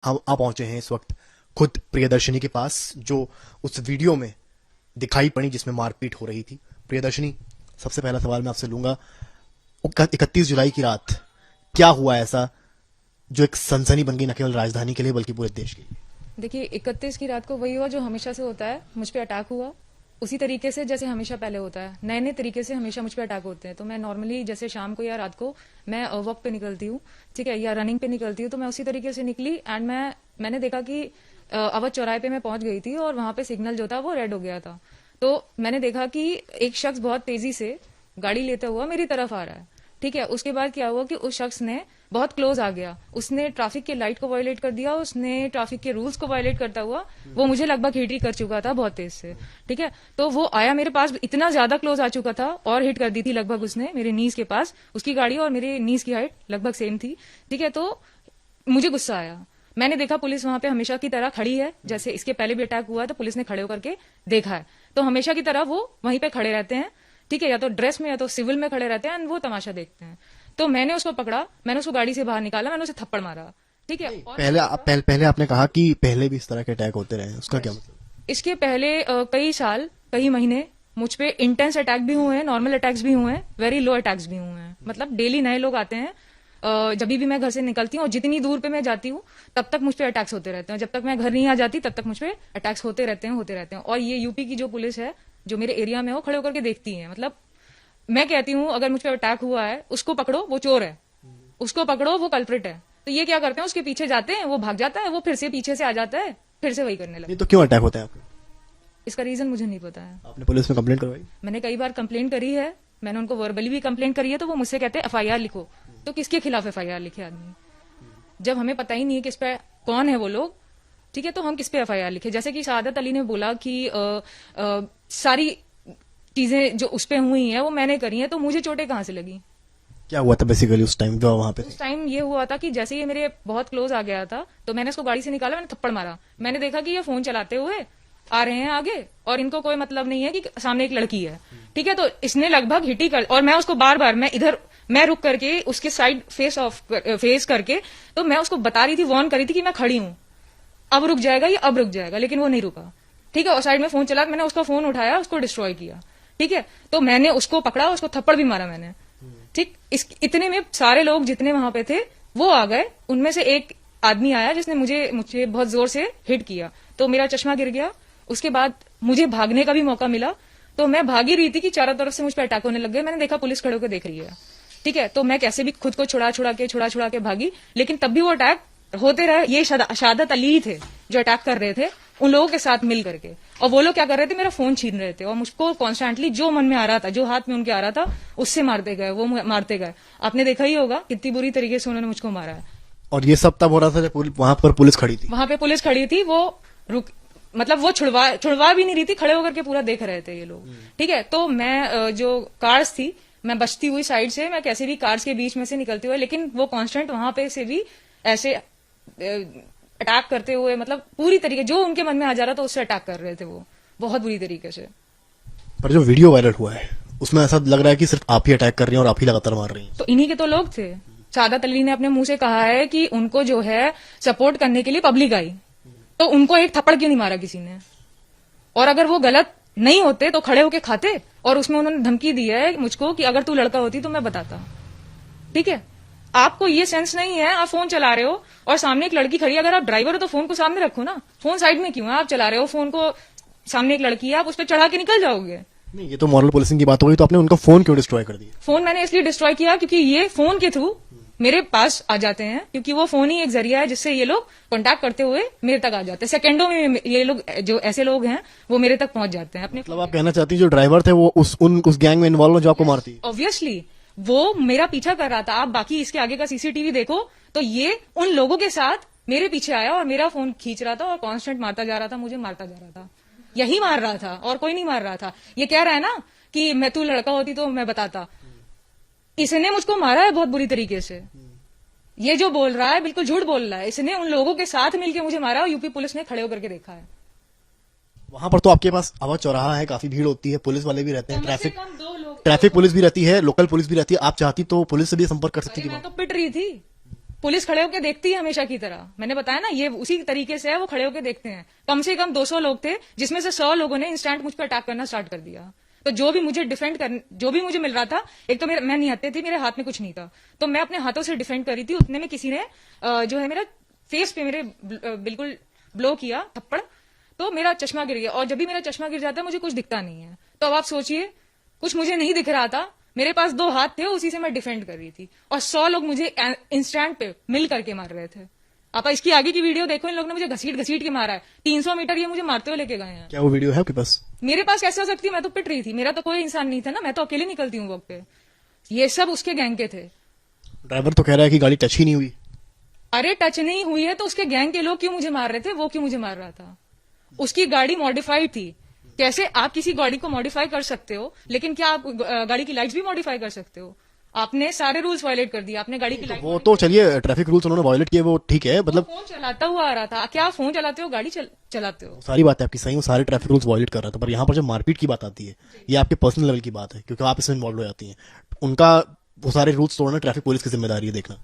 हम आ पहुंचे हैं इस वक्त खुद प्रियदर्शनी के पास, जो उस वीडियो में दिखाई पड़ी जिसमें मारपीट हो रही थी। प्रियदर्शनी, सबसे पहला सवाल मैं आपसे लूंगा, 31 जुलाई की रात क्या हुआ ऐसा जो एक सनसनी बन गई न केवल राजधानी के लिए बल्कि पूरे देश के लिए? देखिए, 31 की रात को वही हुआ जो हमेशा से होता है। मुझ पे अटैक हुआ उसी तरीके से जैसे हमेशा पहले होता है। नए नए तरीके से हमेशा मुझ पे अटैक होते हैं। तो मैं नॉर्मली जैसे शाम को या रात को मैं वॉक पे निकलती हूँ, ठीक है, या रनिंग पे निकलती हूँ, तो मैं उसी तरीके से निकली एंड मैंने देखा कि अवध चौराहे पे मैं पहुंच गई थी और वहां पे सिग्नल जो था वो रेड हो गया था। तो मैंने देखा कि एक शख्स बहुत तेजी से गाड़ी लेते हुआ मेरी तरफ आ रहा है, ठीक है। उसके बाद क्या हुआ कि उस शख्स ने बहुत क्लोज आ गया, उसने ट्रैफिक के लाइट को वायलेट कर दिया, उसने ट्रैफिक के रूल्स को वायलेट करता हुआ वो मुझे लगभग हिट ही कर चुका था बहुत तेज से, ठीक है। तो वो आया मेरे पास, इतना ज्यादा क्लोज आ चुका था और हिट कर दी थी लगभग उसने मेरे नीज के पास। उसकी गाड़ी और मेरे नीज की हाइट लगभग सेम थी, ठीक है। तो मुझे गुस्सा आया। मैंने देखा पुलिस वहां पे हमेशा की तरह खड़ी है, जैसे इसके पहले भी अटैक हुआ है तो पुलिस ने खड़े होकर के देखा है। तो हमेशा की तरह वो वहीं पे खड़े रहते हैं, ठीक है, या तो ड्रेस में या तो सिविल में खड़े रहते हैं एंड वो तमाशा देखते हैं। तो मैंने उसको पकड़ा, मैंने उसको गाड़ी से बाहर निकाला, मैंने उसे थप्पड़ मारा, ठीक है। और पहले आपने कहा कि पहले भी इस तरह के अटैक होते रहे हैं, उसका क्या मतलब? इसके पहले कई साल, कई महीने मुझ पे इंटेंस अटैक भी हुए हैं, नॉर्मल अटैक्स भी हुए हैं, वेरी लो अटैक्स भी हुए हैं। मतलब डेली नए लोग आते हैं। जब भी मैं घर से निकलती हूँ और जितनी दूर पे मैं जाती हूँ तब तक मुझ पे अटैक्स होते रहते हैं। जब तक मैं घर नहीं आ जाती तब तक मुझ पे अटैक्स होते रहते हैं। और ये यूपी की जो पुलिस है जो मेरे एरिया में, वो खड़े होकर के देखती है। मतलब मैं कहती हूँ अगर मुझ पे अटैक हुआ है उसको पकड़ो, वो चोर है, उसको पकड़ो, वो कल्प्रिट है। तो ये क्या करते हैं, उसके पीछे जाते हैं, वो भाग जाता है, वो फिर से पीछे से आ जाता है, फिर से वही करने लगता नहीं है। तो क्यों अटैक होता है आपके? इसका रीजन मुझे नहीं पता है। आपने पुलिस में कंप्लेंट करवाई? मैंने कई बार कंप्लेंट करी है, मैंने उनको वर्बली भी कंप्लेंट करी है, तो वो मुझसे कहते हैं एफआईआर लिखो। तो किसके खिलाफ एफआईआर लिखे आदमी, जब हमें पता ही नहीं है कि इस पे कौन है वो लोग, ठीक है। तो हम किस पे एफआईआर लिखे? जैसे कि सादत अली ने बोला कि सारी चीजें जो उस पे हुई हैं वो मैंने करी हैं, तो मुझे चोटें कहाँ से लगी? क्या हुआ था बेसिकली उस टाइम जो वहां पे थे? उस टाइम ये हुआ था कि जैसे ये मेरे बहुत क्लोज आ गया था तो मैंने इसको गाड़ी से निकाला, मैंने थप्पड़ मारा। मैंने देखा कि ये फोन चलाते हुए आ रहे हैं आगे और इनको कोई मतलब नहीं है कि सामने एक लड़की है, ठीक है। तो इसने लगभग हिट ही कर, और मैं उसको बार बार मैं रुक करके उसके साइड फेस करके, तो मैं उसको बता रही थी, वार्न करी थी कि मैं खड़ी हूं, अब रुक जाएगा ये, अब रुक जाएगा, लेकिन वो नहीं रुका, ठीक है। और साइड में फोन चला, मैंने उसका फोन उठाया, उसको डिस्ट्रॉय किया, ठीक है। तो मैंने उसको पकड़ा, उसको थप्पड़ भी मारा मैंने, ठीक। इतने में सारे लोग जितने वहां पे थे वो आ गए। उनमें से एक आदमी आया जिसने मुझे बहुत जोर से हिट किया, तो मेरा चश्मा गिर गया। उसके बाद मुझे भागने का भी मौका मिला, तो मैं भागी रही थी कि चारों तरफ से मुझ पर अटैक होने लग गए। मैंने देखा पुलिस खड़े होकर देख रही है, ठीक है। तो मैं कैसे भी खुद को छुड़ा के भागी, लेकिन तब भी वो अटैक होते रहे। ये शादत अली ही थे जो अटैक कर रहे थे उन लोगों के साथ मिल करके, और वो लोग क्या कर रहे थे, मेरा फोन छीन रहे थे और मुझको कॉन्स्टेंटली जो मन में आ रहा था, जो हाथ में उनके आ रहा था, उससे मारते गए, वो मारते गए। आपने देखा ही होगा कितनी बुरी तरीके से उन्होंने मुझको मारा है। और ये सब तब हो रहा था जब वहां पर पुलिस खड़ी थी? वहां पे पुलिस खड़ी थी, वो मतलब वो छुड़वा भी नहीं रही थी, खड़े होकर के पूरा देख रहे थे ये लोग, ठीक है। तो मैं जो कार्स थी, मैं बचती हुई साइड से, मैं कैसे भी कार्स के बीच में से निकलती हुई, लेकिन वो कांस्टेंट वहां पे से भी ऐसे अटैक करते हुए, मतलब पूरी तरीके जो उनके मन में आ जा रहा था उससे अटैक कर रहे थे वो, बहुत बुरी तरीके से। पर जो वीडियो वायरल हुआ है उसमें ऐसा लग रहा है कि सिर्फ आप ही अटैक कर रही हैं और आप ही लगातार मार रही हैं। तो इन्हीं के तो लोग थे। सादत अली ने अपने मुंह से कहा है कि उनको जो है सपोर्ट करने के लिए पब्लिक आई, तो उनको एक थप्पड़ क्यों नहीं मारा किसी ने? और अगर वो गलत नहीं होते तो खड़े होके खाते। और उसमें उन्होंने धमकी दी है मुझको कि अगर तू लड़का होती तो मैं बताता, ठीक है। आपको ये सेंस नहीं है, आप फोन चला रहे हो और सामने एक लड़की खड़ी है, अगर आप ड्राइवर हो तो फोन को सामने रखो ना, फोन साइड में क्यों है? आप चला रहे हो फोन को, सामने एक लड़की है, आप उस पर चढ़ा के निकल जाओगे। नहीं, ये तो मॉरल पुलिसिंग की बात हो गई, तो आपने उनका फोन क्यों डिस्ट्रॉय कर दिया? फोन मैंने इसलिए डिस्ट्रॉय किया क्योंकि ये फोन के थ्रू मेरे पास आ जाते हैं, क्योंकि वो फोन ही एक जरिया है जिससे ये लोग कांटेक्ट करते हुए मेरे तक आ जाते हैं। सेकंडों में ये लोग, जो ऐसे लोग हैं, वो मेरे तक पहुंच जाते हैं अपने। मतलब आप कहना चाहती हैं जो ड्राइवर थे वो उस गैंग में इन्वॉल्व हो जो आपको मारती? ऑब्वियसली वो मेरा पीछा कर रहा था। आप बाकी इसके आगे का सीसीटीवी देखो तो ये उन लोगों के साथ मेरे पीछे आया और मेरा फोन खींच रहा था और कांस्टेंट मारता जा रहा था, मुझे मारता जा रहा था, यही मार रहा था और कोई नहीं मार रहा था। ये कह रहा है ना कि मैं, तू लड़का होती तो मैं बताता। इसने मुझको मारा है बहुत बुरी तरीके से। ये जो बोल रहा है बिल्कुल झूठ बोल रहा है। इसने उन लोगों के साथ मिलकर मुझे मारा और यूपी पुलिस ने खड़े होकर के देखा है। वहां पर तो आपके पास अवध चौराहा है, काफी भीड़ होती है, पुलिस वाले भी रहते हैं, कम से कम 2 लोग, ट्रैफिक पुलिस भी रहती है, लोकल पुलिस भी रहती है। आप चाहती तो पुलिस से भी संपर्क कर सकती थी। मैं तो पिट रही थी, पुलिस खड़े होकर देखती है हमेशा की तरह। मैंने बताया ना, ये उसी तरीके से है, वो खड़े होकर देखते हैं। कम से कम 200 लोग थे, जिसमें से 100 लोगों ने इंस्टेंट मुझ पर अटैक करना स्टार्ट कर दिया। तो जो भी मुझे जो भी मुझे मिल रहा था, एक तो मैं निहत्थे थी, मेरे हाथ में कुछ नहीं था, तो मैं अपने हाथों से डिफेंड कर रही थी। उतने में किसी ने जो है मेरा फेस पे मेरे बिल्कुल ब्लो किया थप्पड़, तो मेरा चश्मा गिर गया। और जब भी मेरा चश्मा गिर जाता है मुझे कुछ दिखता नहीं है। तो अब आप सोचिए, कुछ मुझे नहीं दिख रहा था, मेरे पास 2 हाथ थे, उसी से मैं डिफेंड कर रही थी, और 100 लोग मुझे इंस्टेंट पे मिल करके मार रहे थे। आप इसकी आगे की वीडियो देखो, इन लोगों ने मुझे घसीट घसीट के मारा है। 300 मीटर ये मुझे मारते हुए लेके गए हैं। क्या वो वीडियो है आपके पास? मेरे पास कैसे हो सकती है, मैं तो पिट रही थी, मेरा तो कोई इंसान नहीं था ना, मैं तो अकेले निकलती हूँ वक्त पे। ये सब उसके गैंग के थे। ड्राइवर तो कह रहा है कि गाड़ी टच ही नहीं हुई। अरे टच नहीं हुई है तो उसके गैंग के लोग क्यों मुझे मार रहे थे, वो क्यों मुझे मार रहा था? उसकी गाड़ी मॉडिफाइड थी। कैसे आप किसी गाड़ी को मॉडिफाई कर सकते हो, लेकिन क्या आप गाड़ी की लाइट्स भी मॉडिफाई कर सकते हो? आपने सारे रूल्स वायलेट कर दिए, आपने गाड़ी की लाइट। वो तो चलिए ट्रैफिक रूल्स उन्होंने वायलेट किए, वो ठीक है, मतलब फोन चलाता हुआ आ रहा था। क्या आप फोन चलाते हो, गाड़ी चलाते हो? सारी बात है आपकी सही, वो सारे ट्रैफिक रूल्स वायलेट कर रहा था। पर यहाँ पर जब मारपीट की बात आती है, ये आपके पर्सनल लेवल की बात है, क्योंकि आप इसमें इन्वॉल्व हो जाती हैं। उनका वो सारे रूल्स तोड़ना ट्रैफिक पुलिस की जिम्मेदारी है देखना।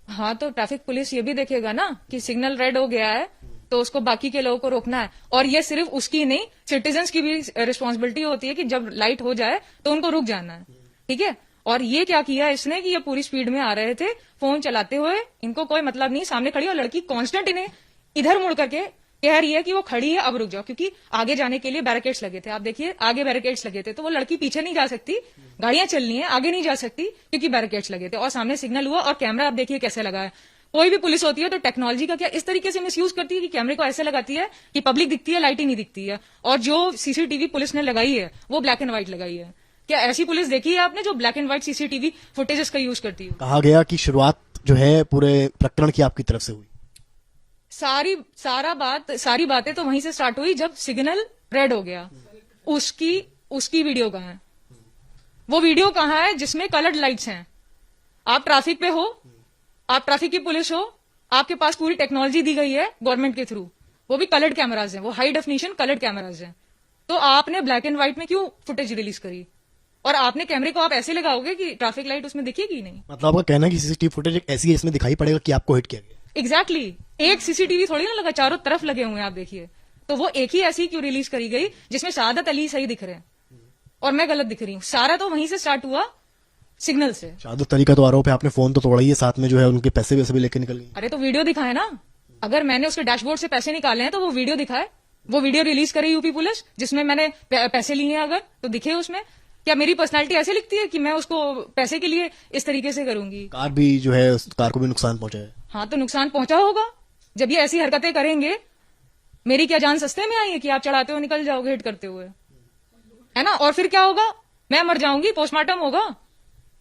हाँ, तो ट्रैफिक पुलिस ये भी देखेगा ना कि सिग्नल रेड हो गया है तो उसको बाकी के लोगों को रोकना है। और ये सिर्फ उसकी नहीं, सिटीजन्स की भी रिस्पॉन्सिबिलिटी होती है कि जब लाइट हो जाए तो उनको रुक जाना है। ठीक है। और ये क्या किया इसने कि ये पूरी स्पीड में आ रहे थे, फोन चलाते हुए, इनको कोई मतलब नहीं, सामने खड़ी और लड़की कांस्टेंट इन्हें इधर मुड़ करके कह रही है कि वो खड़ी है, अब रुक जाओ, क्योंकि आगे जाने के लिए बैरिकेड्स लगे थे। आप देखिए, आगे बैरिकेड्स लगे थे, तो वो लड़की पीछे नहीं जा सकती, गाड़ियां चलनी है, आगे नहीं जा सकती क्योंकि बैरिकेड्स लगे थे। और सामने सिग्नल हुआ और कैमरा आप देखिए कैसे लगा है। कोई भी पुलिस होती है तो टेक्नोलॉजी का क्या इस तरीके से मिसयूज करती है कि कैमरे को ऐसे लगाती है कि पब्लिक दिखती है, लाइट ही नहीं दिखती है। और जो सीसीटीवी पुलिस ने लगाई है वो ब्लैक एंड व्हाइट लगाई है। क्या ऐसी पुलिस देखी है आपने जो black and white CCTV footages का यूज करती है? कहा गया कि शुरुआत जो है पूरे प्रकरण की आपकी तरफ से हुई। सारी बातें तो वहीं से स्टार्ट हुई जब सिग्नल रेड हो गया। उसकी वीडियो कहाँ है? वो वीडियो कहाँ है जिसमें कलर्ड लाइट्स हैं? आप ट्रैफिक पे हो, आप ट्रैफिक की पुलिस हो, आपके पास पूरी टेक्नोलॉजी दी गई है गवर्नमेंट के थ्रू, वो भी कलर्ड कैमराज हैं, वो हाई डेफिनेशन कलर्ड कैमराज हैं। तो आपने ब्लैक एंड व्हाइट में क्यों फुटेज रिलीज करी? और आपने कैमरे को आप ऐसे लगाओगे कि ट्रैफिक लाइट उसमें दिखेगी नहीं। मतलब आपका कहना है कि सीसीटीवी फुटेज एक ऐसी है इसमें दिखाई पड़ेगा कि आपको हिट किया गया। एग्जैक्टली एक सीसीटीवी थोड़ी ना लगा, चारों तरफ लगे हुए हैं, आप देखिए। तो वो एक ही ऐसी क्यों रिलीज करी गई जिसमें शहादत अली सही दिख रहे हैं और मैं गलत दिख रही हूँ? सारा तो वहीं से स्टार्ट हुआ, सिग्नल से। शहादत अली का तो आरोप है आपने फोन तो तोड़ा ही है, साथ में जो है उनके पैसे वैसे भी लेके निकल गए। अरे तो वीडियो दिखाए ना, अगर मैंने उसके डैशबोर्ड से पैसे निकाले हैं तो वो वीडियो दिखाए, वो वीडियो रिलीज करे यूपी पुलिस जिसमें मैंने पैसे लिए हैं, अगर तो दिखे उसमें। क्या मेरी पर्सनालिटी ऐसे लिखती है कि मैं उसको पैसे के लिए इस तरीके से करूंगी? कार भी जो है, कार को भी नुकसान पहुंचा है। हाँ, तो नुकसान पहुंचा होगा जब ये ऐसी हरकतें करेंगे। मेरी क्या जान सस्ते में आई है कि आप चढ़ाते हुए निकल जाओगे हिट करते हुए, है ना? और फिर क्या होगा? मैं मर जाऊंगी, पोस्टमार्टम होगा,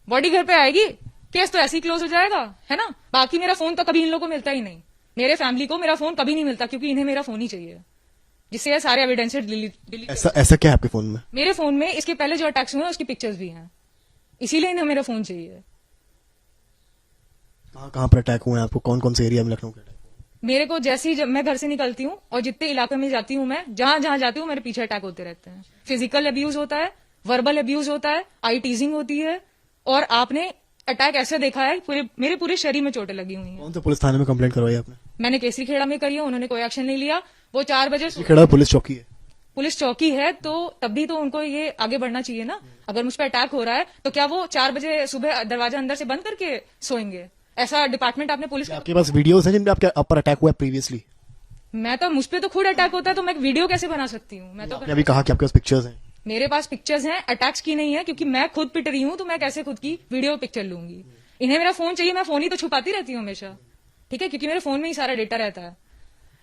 बॉडी घर पे आएगी, केस तो ऐसे ही क्लोज हो जाएगा, है ना? बाकी मेरा फोन तो कभी इन लोगों को मिलता ही नहीं, मेरे फैमिली को मेरा फोन कभी नहीं मिलता, क्योंकि इन्हें मेरा फोन ही चाहिए जिससे ये सारे एविडेंसेस डिलीट। ऐसा क्या है आपके फोन में? मेरे फोन में इसके पहले जो अटैक्स हुए हैं उसकी पिक्चर्स भी हैं, इसीलिए इन्हें मेरा फोन चाहिए। कहाँ पर अटैक हुए हैं आपको? कौन कौन से एरिया में लखनऊ के अटैक? मेरे को जैसे ही जब मैं घर से निकलती हूँ और जितने इलाके में जाती हूँ, मैं जहां जहां जाती हूँ मेरे पीछे अटैक होते रहते हैं। फिजिकल अब्यूज होता है, वर्बल अब्यूज होता है, आई टीजिंग होती है, और आपने अटैक ऐसे देखा है मेरे पूरे शरीर में चोटें लगी हुई हैं। कौन से पुलिस थाने में कंप्लेंट करवाई आपने? मैंने केसरी खेड़ा में करी है, उन्होंने कोई एक्शन नहीं लिया। वो 4 बजे खेड़ा पुलिस चौकी है। पुलिस चौकी है तो तब भी तो उनको ये आगे बढ़ना चाहिए ना। अगर मुझ पर अटैक हो रहा है तो क्या वो 4 बजे सुबह दरवाजा अंदर से बंद करके सोएंगे? ऐसा डिपार्टमेंट आपने पुलिस आपके पास वीडियोस हैं जिनमें आपके ऊपर अटैक हुआ है प्रीवियसली? मैं तो मुझ पे तो खुद अटैक होता है तो मैं वीडियो कैसे बना सकती हूँ? मैं तो आपने अभी कहा कि आपके पास पिक्चर्स हैं। मेरे पास पिक्चर्स हैं, अटैक्स की नहीं है, क्योंकि मैं खुद पिट रही हूँ तो मैं कैसे खुद की वीडियो पिक्चर लूंगी? इन्हें मेरा फोन चाहिए, मैं फोन ही तो छुपाती रहती हूँ हमेशा, ठीक है, क्योंकि मेरे फोन में ही सारा डेटा रहता है।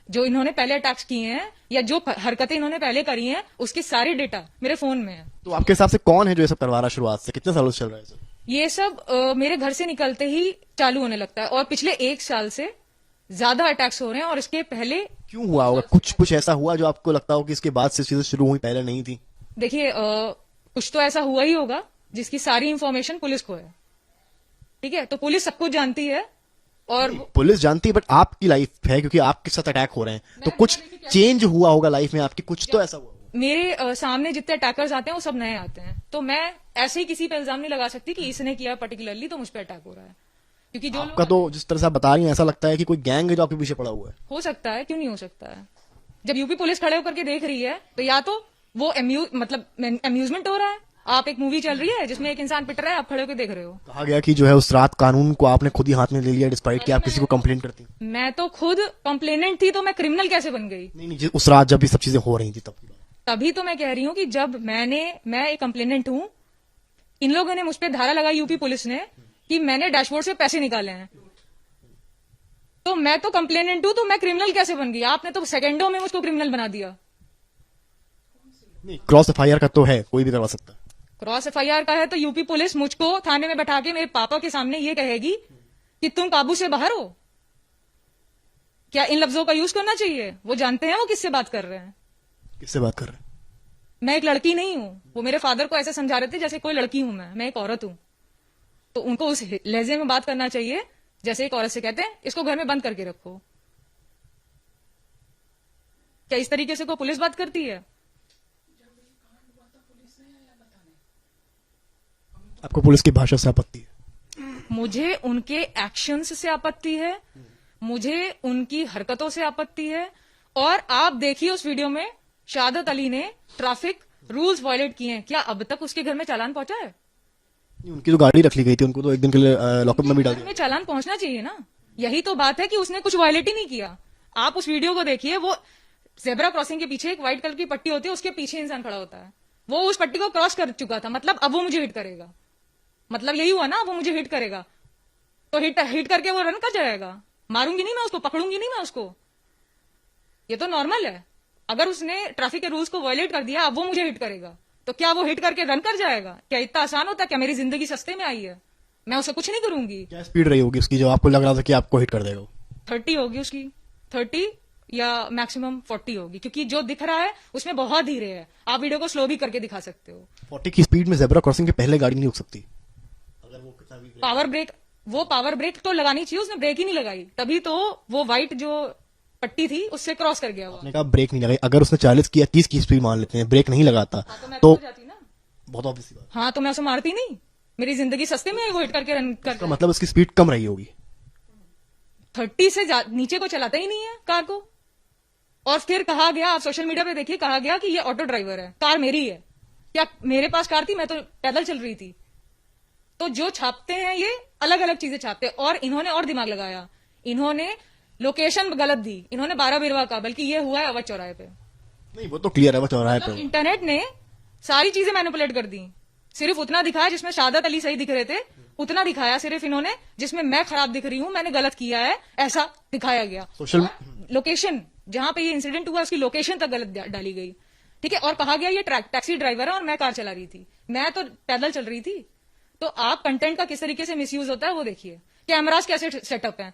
जो इन्होंने पहले अटैक्स किए हैं या जो हरकतें इन्होंने पहले करी हैं उसके सारे डेटा मेरे फोन में है। तो आपके हिसाब से कौन है जो ये सब करवा रहा है शुरुआत से? कितने सालों से चल रहा है सर ये सब? मेरे घर से निकलते ही चालू होने लगता है और पिछले 1 साल से ज्यादा अटैक्स हो रहे हैं। और इसके पहले क्यों हुआ होगा? कुछ ऐसा हुआ जो आपको लगता हो कि इसके बाद से चीजें शुरू हुई, पहले नहीं थी? देखिए, कुछ तो ऐसा हुआ ही होगा जिसकी सारी इंफॉर्मेशन पुलिस को है, ठीक है? तो पुलिस सब कुछ जानती है और पुलिस जानती है, बट आपकी लाइफ है, क्योंकि आपके साथ अटैक हो रहे हैं तो कुछ चेंज हुआ होगा लाइफ में आपकी, कुछ तो ऐसा हुआ होगा। मेरे सामने जितने अटैकर्स आते हैं वो सब नए आते हैं, तो मैं ऐसे ही किसी पे इल्जाम नहीं लगा सकती कि इसने किया पर्टिकुलरली तो मुझ पे अटैक हो रहा है। क्योंकि जो आपका तो जिस तरह से आप बता रही हैं ऐसा लगता है कि कोई गैंग है जो आपके पीछे पड़ा हुआ है। हो सकता है, क्यों नहीं हो सकता है। जब यूपी पुलिस खड़े होकर के देख रही है तो या तो वो अम्यूजमेंट हो रहा है, आप एक मूवी चल रही है जिसमें एक इंसान पिट रहा है, आप खड़े होकर देख रहे हो। कहा गया कि जो है उस रात कानून को आपने खुद ही हाथ में ले लिया डिस्पाइट कि आप किसी को कंप्लेंट करती। मैं तो खुद कंप्लेनेंट थी, तो मैं क्रिमिनल कैसे बन गई? नहीं, उस रात जब ये सब चीजें हो रही थी तब की बात। तभी तो मैं कह रही हूँ कि जब मैं एक कंप्लेनेंट हूँ, इन लोगों ने मुझ पर धारा लगाई यूपी पुलिस ने कि मैंने डैशबोर्ड से पैसे निकाले हैं, तो मैं तो कंप्लेनेंट हूँ, तो मैं क्रिमिनल कैसे बन गई? आपने तो सेकंडों में मुझको क्रिमिनल बना दिया। नहीं, क्रॉस एफआईआर का तो है, कोई भी करवा सकता है। क्रॉस एफआईआर का है तो यूपी पुलिस मुझको थाने में बैठा के मेरे पापा के सामने ये कहेगी कि तुम काबू से बाहर हो। क्या इन लफ्जों का यूज करना चाहिए? वो जानते हैं वो किससे बात कर रहे हैं। किससे बात कर रहे हैं? मैं एक लड़की नहीं हूं। वो मेरे फादर को ऐसे समझा रहे थे जैसे कोई लड़की हूं, मैं एक औरत हूं। तो उनको उस लहजे में बात करना चाहिए जैसे एक औरत से कहते हैं इसको घर में बंद करके रखो। क्या इस तरीके से कोई पुलिस बात करती है? आपको पुलिस की भाषा से आपत्ति है? मुझे उनके एक्शंस से आपत्ति है, मुझे उनकी हरकतों से आपत्ति है। और आप देखिए उस वीडियो में शहादत अली ने ट्रैफिक रूल्स वायलेट किए हैं, क्या अब तक उसके घर में चालान पहुंचा है? उनकी जो गाड़ी रख ली गई थी उनको तो एक दिन के लिए लॉकअप में भी डाल दिया। में चालान पहुंचना चाहिए ना। यही तो बात है कि उसने कुछ वायलेट ही नहीं किया। आप उस वीडियो को देखिए, वो जेब्रा क्रॉसिंग के पीछे एक व्हाइट कलर की पट्टी होती है, उसके पीछे इंसान खड़ा होता है। वो उस पट्टी को क्रॉस कर चुका था, मतलब अब वो मुझे हिट करेगा। मतलब यही हुआ ना, वो मुझे हिट करेगा तो हिट करके वो रन कर जाएगा। मारूंगी नहीं मैं उसको, पकड़ूंगी नहीं मैं उसको। ये तो नॉर्मल है। अगर उसने ट्रैफिक के रूल्स को वायलेट कर दिया, अब वो मुझे हिट करेगा तो क्या वो हिट करके रन कर जाएगा? क्या इतना आसान होता है? क्या मेरी जिंदगी सस्ते में आई है? मैं उसे कुछ नहीं करूंगी। क्या स्पीड रही होगी उसकी जो आपको लग रहा था कि आपको हिट कर देगा? 30 होगी उसकी, 30 या मैक्सिमम 40 होगी, क्योंकि जो दिख रहा है उसमें बहुत धीरे है। आप वीडियो को स्लो भी करके दिखा सकते हो। 40 की स्पीड में जेब्रा क्रॉसिंग के पहले गाड़ी नहीं रुक सकती। अगर वो कितना भी पावर ब्रेक तो लगानी चाहिए, उसने ब्रेक ही नहीं लगाई, तभी तो वो व्हाइट जो पट्टी थी उससे क्रॉस कर गया वो। आपने कहा ब्रेक नहीं लगाई, अगर उसने 40 की या 30 की स्पीड मान लेते हैं, ब्रेक नहीं लगाता तो मैं तो रुक जाती ना। बहुत ऑब्वियस बात। हाँ, तो मैं उसे मारती नहीं। मेरी जिंदगी सस्ते में वो हिट करके रन कर इसका मतलब उसकी स्पीड कम रही होगी। 30 से नीचे को चलाता ही नहीं है कार को। और फिर कहा गया, आप सोशल मीडिया पे देखिए, कहा गया कि ये ऑटो ड्राइवर है, कार मेरी है। क्या मेरे पास कार थी? मैं तो पैदल चल रही थी। तो जो छापते हैं ये अलग अलग चीजें छापते हैं। और इन्होंने और दिमाग लगाया, इन्होंने लोकेशन गलत दी, इन्होंने 12 बिरवा का, बल्कि ये हुआ है अवध चौराहे पे। नहीं, वो तो क्लियर है, वो चौराहे पे। इंटरनेट ने सारी चीजें मैनिपुलेट कर दी। सिर्फ उतना दिखाया जिसमें शहादत अली सही दिख रहे थे, उतना दिखाया सिर्फ इन्होंने। जिसमें मैं खराब दिख रही हूं, मैंने गलत किया है, ऐसा दिखाया गया। सोशल लोकेशन जहां पे ये इंसिडेंट हुआ उसकी लोकेशन तक गलत डाली गई। ठीक है, और कहा गया ये टैक्सी ड्राइवर है और मैं कार चला रही थी, मैं तो पैदल चल रही थी। तो आप कंटेंट का किस तरीके से मिसयूज होता है वो देखिए। कैमरास कैसे सेटअप है।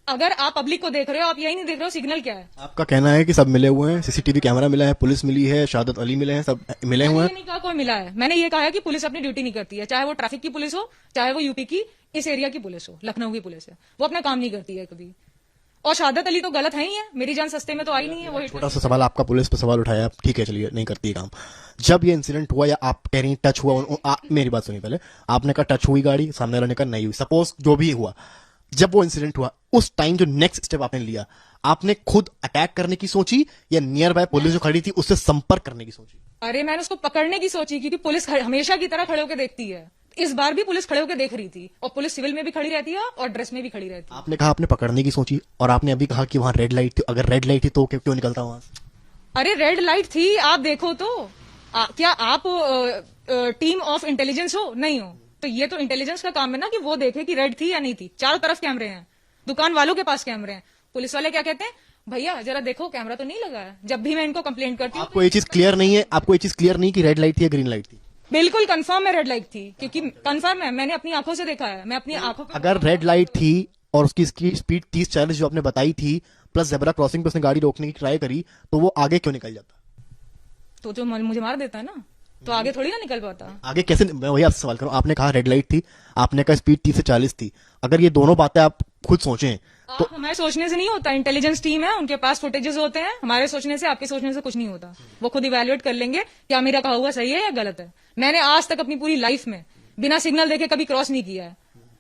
अगर आप पब्लिक को देख रहे हो, आप यही नहीं देख रहे हो सिग्नल क्या है। आपका कहना है कि सब मिले हुए हैं, सीसीटीवी कैमरा मिला है, पुलिस मिली है, शहादत अली मिले हैं, सब मिले हुए मैंने हैं। ये नहीं कहा कोई मिला है, मैंने ये कहा है कि पुलिस अपनी ड्यूटी नहीं करती है। चाहे वो ट्रैफिक की पुलिस हो, चाहे वो यूपी की इस एरिया की पुलिस हो, लखनऊ की पुलिस है, वो अपना काम नहीं करती है कभी। और शहादत अली तो गलत है ही है, मेरी जान सस्ते में तो आई नहीं है। वो छोटा सा सवाल, आपका पुलिस पे सवाल उठाया, ठीक है चलिए, नहीं करती है काम। जब ये इंसिडेंट हुआ या आप कह रही हैं टच हुआ, मेरी बात सुनिए पहले। आपने कहा टच हुई गाड़ी, सामने वाले ने कहा नहीं हुई, सपोज जो भी हुआ, जब वो इंसिडेंट हुआ उस टाइम जो नेक्स्ट स्टेप आपने लिया, आपने खुद अटैक करने की सोची या नियर बाय पुलिस जो खड़ी थी उससे संपर्क करने की सोची? अरे मैंने उसको पकड़ने की सोची, क्योंकि पुलिस हमेशा की तरह खड़े होकर देखती है। इस बार भी पुलिस खड़े होकर देख रही थी, और पुलिस सिविल में भी खड़ी रहती है और ड्रेस में भी खड़ी रहती है। आपने कहा आपने पकड़ने की सोची, और आपने अभी कहा कि वहां रेड लाइट थी। अगर रेड लाइट थी तो क्यों निकलता वहां से? अरे रेड लाइट थी, आप देखो तो। क्या आप टीम ऑफ इंटेलिजेंस हो? नहीं हो। तो ये तो इंटेलिजेंस का काम है ना कि वो देखे कि रेड थी या नहीं थी। चारों तरफ कैमरे हैं, दुकान वालों के पास कैमरे हैं। पुलिस वाले क्या कहते हैं, भैया जरा देखो कैमरा तो नहीं लगा है। जब भी मैं इनको कंप्लेंट करती हूँ, आपको ये चीज क्लियर नहीं है? आपको ये चीज क्लियर नहीं कि रेड लाइट थी या ग्रीन लाइट थी? बिल्कुल कंफर्म है रेड लाइट थी, क्योंकि कंफर्म है, मैंने अपनी आंखों से देखा है। मैं अपनी आंखों पे अगर रेड लाइट थी और उसकी स्पीड 30-40 जो आपने बताई थी, प्लस जेब्रा क्रॉसिंग पे उसने गाड़ी रोकने की ट्राई करी, तो वो आगे क्यों निकल जाता? तो जो मुझे मार देता है ना, तो आगे थोड़ी ना निकल पाता। आगे कैसे? मैं वही आपसे सवाल करूं। आपने कहा रेड लाइट थी, आपने कहा स्पीड 30 से 40 थी। अगर ये दोनों बातें आप खुद सोचें तो हमारे सोचने से नहीं होता। इंटेलिजेंस टीम है, उनके पास फुटेजेस होते हैं। हमारे सोचने से, आपके सोचने से कुछ नहीं होता। वो खुद इवेल्युएट कर लेंगे क्या मेरा कहा हुआ सही है या गलत है। मैंने आज तक अपनी पूरी लाइफ में बिना सिग्नल देखे कभी क्रॉस नहीं किया है।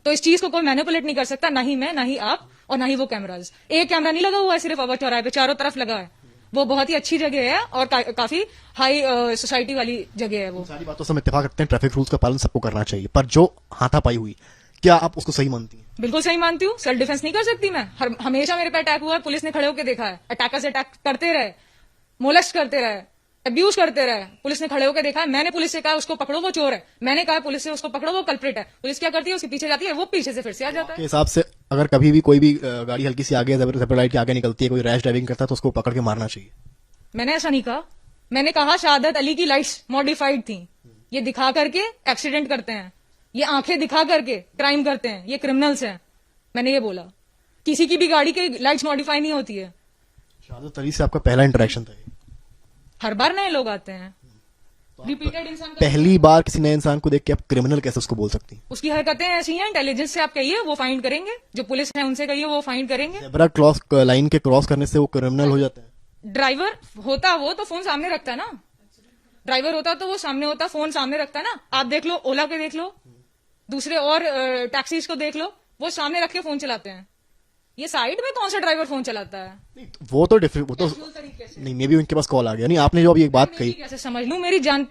तो इस चीज को कोई मैनिपुलेट नहीं कर सकता, ना ही मैं, ना ही आप, और ना ही वो कैमराज। एक कैमरा नहीं लगा हुआ है सिर्फ अवध चौराहे पे, चारों तरफ लगा है। वो बहुत ही अच्छी जगह है और काफी हाई सोसाइटी वाली जगह है वो। सारी बातों से हम इत्तेफाक रखते हैं, ट्रैफिक रूल्स का पालन सबको करना चाहिए, पर जो हाथापाई हुई, क्या आप उसको सही मानती हैं? बिल्कुल सही मानती हूँ। सेल्फ डिफेंस नहीं कर सकती मैं? हमेशा मेरे पे अटैक हुआ है, पुलिस ने खड़े होकर देखा है। अटैकर्स अटैक करते रहे, मोलेस्ट करते रहे, अब्यूज करते रहे, पुलिस ने खड़े होकर देखा है। मैंने पुलिस से कहा उसको पकड़ो, वो चोर है। मैंने कहा पुलिस से उसको पकड़ो, वो कल्प्रिट है। पुलिस क्या करती है, उसके पीछे जाती है, वो पीछे से फिर से आ जाता के है। हिसाब से अगर कभी भी कोई भी गाड़ी हल्की सी आगे जेब्रा लाइट के आगे निकलती है, कोई रैश ड्राइविंग करता है, तो उसको पकड़ के मारना चाहिए? मैंने ऐसा नहीं कहा। मैंने कहा शहादत अली की लाइट्स मॉडिफाइड थी, ये दिखा करके एक्सीडेंट करते हैं, ये आंखें दिखा करके क्राइम करते हैं, ये क्रिमिनल्स हैं। मैंने ये बोला, किसी की भी गाड़ी की लाइट्स मॉडिफाई नहीं होती है। शहादत अली से आपका पहला इंटरेक्शन था ये? हर बार नए लोग आते हैं, रिपीटेड इंसान का पहली बार किसी नए इंसान को देख के आप क्रिमिनल कैसे उसको बोल सकती हैं? उसकी हरकतें ऐसी हैं, इंटेलिजेंस से आप कहिए वो फाइंड करेंगे, जो पुलिस है उनसे कहिए वो फाइंड करेंगे। जेब्रा क्रॉस लाइन के क्रॉस करने से वो क्रिमिनल हो जाता है? ड्राइवर होता वो तो फोन सामने रखता ना, ड्राइवर होता तो वो सामने होता, फोन सामने रखता ना। आप देख लो, ओला के देख लो, दूसरे और टैक्सीज को देख लो, वो सामने रख के फोन चलाते हैं। ये साइड में कौन सा ड्राइवर फोन चलाता है? नहीं, वो तो डिफरेंट, वो तो तरीके से नहीं, मे भी उनके पास कॉल आ गया। नहीं, आपने जो अभी एक बात कही, कैसे समझ लूं? मेरी जान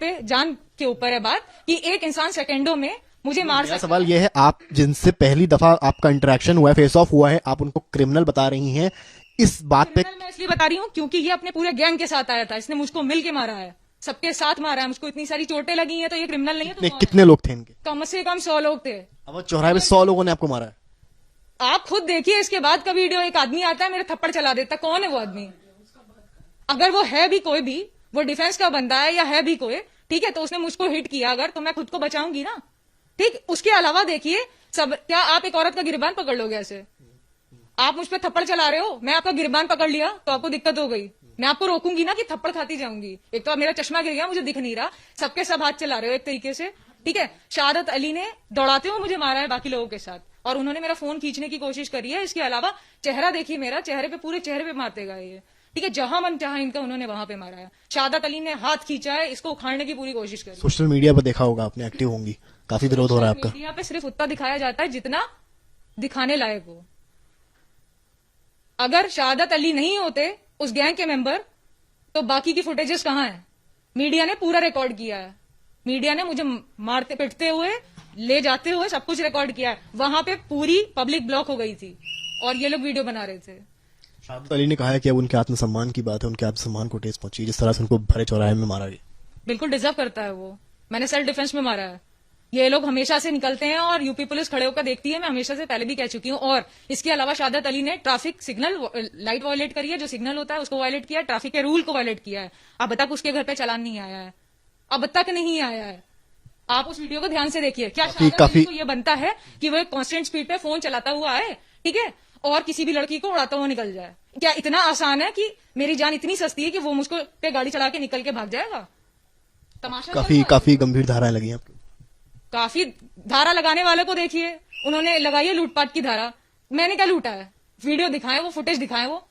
के ऊपर है बात कि एक इंसान सेकंडों में मुझे मार मेरा सकता सवाल ये है, आप जिनसे पहली दफा आपका इंटरेक्शन हुआ है, फेस ऑफ हुआ है, आप उनको क्रिमिनल बता रही हैं, इस बात पे? मैं इसलिए बता रही हूँ क्योंकि ये अपने पूरे गैंग के साथ आया था, इसने मुझको मिल के मारा है, सबके साथ मारा है, मुझको इतनी सारी चोटें लगी हैं, तो ये क्रिमिनल नहीं है तो कौन है? कितने लोग थे इनके? कम से कम 100 लोग थे। अब चौराहे पे 100 लोगों ने आपको मारा है? आप खुद देखिए इसके बाद का वीडियो, एक आदमी आता है मेरे थप्पड़ चला देता। कौन है वो आदमी? अगर वो है भी कोई भी, वो डिफेंस का बंदा है या है भी कोई, ठीक है, तो उसने मुझको हिट किया अगर, तो मैं खुद को बचाऊंगी ना। ठीक, उसके अलावा देखिए सब, क्या आप एक औरत का गिरबान पकड़ लोगे ऐसे? आप मुझ पर थप्पड़ चला रहे हो, मैं आपका गिरबान पकड़ लिया तो आपको दिक्कत हो गई, मैं आपको रोकूंगी ना कि थप्पड़ खाती जाऊंगी। एक तो अब मेरा चश्मा गिर गया, मुझे दिख नहीं रहा, सबके सब हाथ चला रहे हो एक तरीके से, ठीक है। शहादत अली ने दौड़ाते हुए मुझे मारा है बाकी लोगों के साथ, और उन्होंने मेरा फोन खींचने की कोशिश करी है। इसके अलावा चेहरा देखिए मेरा, चेहरे पे, पूरे चेहरे पे मारते गए ये, ठीक है, जहां मन चाहा इनका उन्होंने वहां पे मारा है। शहादत अली ने हाथ खींचा है, इसको उखाड़ने की पूरी कोशिश करी। सोशल मीडिया पर देखा होगा आपने, एक्टिव होंगी, काफी विरोध हो रहा है आपका। मीडिया पे सिर्फ उतना दिखाया जाता है जितना दिखाने लायक हो। अगर शहादत अली नहीं होते उस गैंग के मेंबर, तो बाकी की फुटेजेस कहां है? मीडिया ने पूरा रिकॉर्ड किया है, मीडिया ने मुझे मारते पिटते हुए, ले जाते हुए सब कुछ रिकॉर्ड किया है। वहां पे पूरी पब्लिक ब्लॉक हो गई थी और ये लोग वीडियो बना रहे थे। शहादत अली ने कहा है कि अब उनके आत्मसम्मान की बात है, उनके आत्मसम्मान को ठेस पहुंची जिस तरह से उनको भरे चौराहे में मारा गया। बिल्कुल डिजर्व करता है वो। मैंने सेल्फ डिफेंस में मारा है। ये लोग हमेशा से निकलते हैं और यूपी पुलिस खड़े होकर देखती है, मैं हमेशा से पहले भी कह चुकी हूँ। और इसके अलावा शहादत अली ने ट्रैफिक सिग्नल लाइट वायलेट करी है, जो सिग्नल होता है उसको वायलेट किया है, ट्रैफिक के रूल को वायलेट किया है। अब तक उसके घर पे चालान नहीं आया है, अब तक नहीं आया है। आप उस वीडियो को ध्यान से देखिए। क्या शहादत अली को ये बनता है कि वो एक कांस्टेंट स्पीड पे फोन चलाता हुआ है, ठीक है, और किसी भी लड़की को उड़ाता हुआ निकल जाए? क्या इतना आसान है कि मेरी जान इतनी सस्ती है कि वो मुझको पे गाड़ी चला के निकल के भाग जाएगा? तमाशा। काफी गंभीर धाराएं लगी हैं आपको। काफी धारा लगाने वाले को देखिए, उन्होंने लगाई है लूटपाट की धारा। मैंने क्या लूटा है? वीडियो दिखाएं, वो फुटेज दिखाएं, वो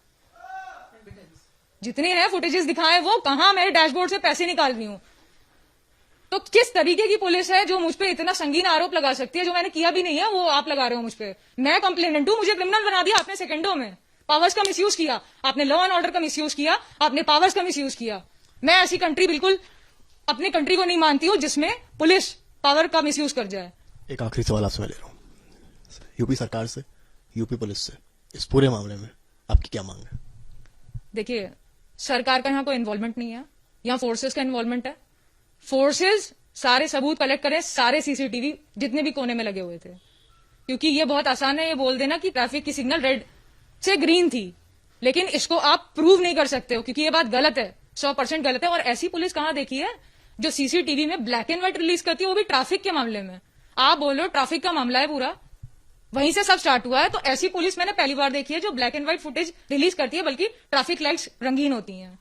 जितने हैं फुटेजेस दिखाएं, वो कहां मेरे डैशबोर्ड से पैसे निकाल रही हूं। तो किस तरीके की पुलिस है जो मुझ पे इतना संगीन आरोप लगा सकती है? जो मैंने किया भी नहीं है वो आप लगा रहे हो मुझ पे। मैं कंप्लेनेंट हूं, मुझे क्रिमिनल बना दिया आपने सेकंडों में। पावर्स का मिसयूज किया आपने, लॉ एंड ऑर्डर का मिसयूज किया आपने, पावर्स का मिसयूज किया। मैं ऐसी कंट्री बिल्कुल अपनी कंट्री को नहीं मानती हूं जिसमें पुलिस पावर का मिसयूज कर जाए। एक आखिरी सवाल आपसे मैं ले रहा हूँ, यूपी सरकार से, यूपी पुलिस से, इस पूरे मामले में आपकी क्या मांग है? देखिए, सरकार का यहाँ कोई इन्वॉल्वमेंट नहीं है, यहाँ फोर्सेस का इन्वॉल्वमेंट है। फोर्सेस सारे सबूत कलेक्ट करें, सारे सीसीटीवी जितने भी कोने में लगे हुए थे, क्योंकि ये बहुत आसान है ये बोल देना कि ट्रैफिक की सिग्नल रेड से ग्रीन थी, लेकिन इसको आप प्रूव नहीं कर सकते हो, क्योंकि ये बात गलत है, 100% गलत है। और ऐसी पुलिस कहां देखी है जो सीसीटीवी में ब्लैक एंड व्हाइट रिलीज करती है, वो भी ट्रैफिक के मामले में? आप बोल रहे हो ट्रैफिक का मामला है पूरा, वहीं से सब स्टार्ट हुआ है। तो ऐसी पुलिस मैंने पहली बार देखी है जो black and white footage release करती है, बल्कि ट्रैफिक लाइट्स रंगीन होती हैं।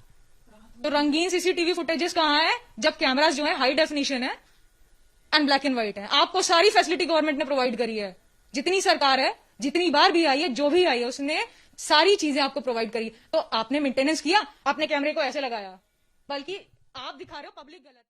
तो रंगीन सीसीटीवी फुटेजेस कहां है जब कैमरास जो है हाई डेफिनेशन है एंड ब्लैक एंड व्हाइट है? आपको सारी फैसिलिटी गवर्नमेंट ने प्रोवाइड करी है, जितनी सरकार है, जितनी बार भी आई है, जो भी आई है, उसने सारी चीजें आपको प्रोवाइड करी। तो आपने मेंटेनेंस किया, आपने कैमरे को ऐसे लगाया, बल्कि आप दिखा रहे हो पब्लिक गलत।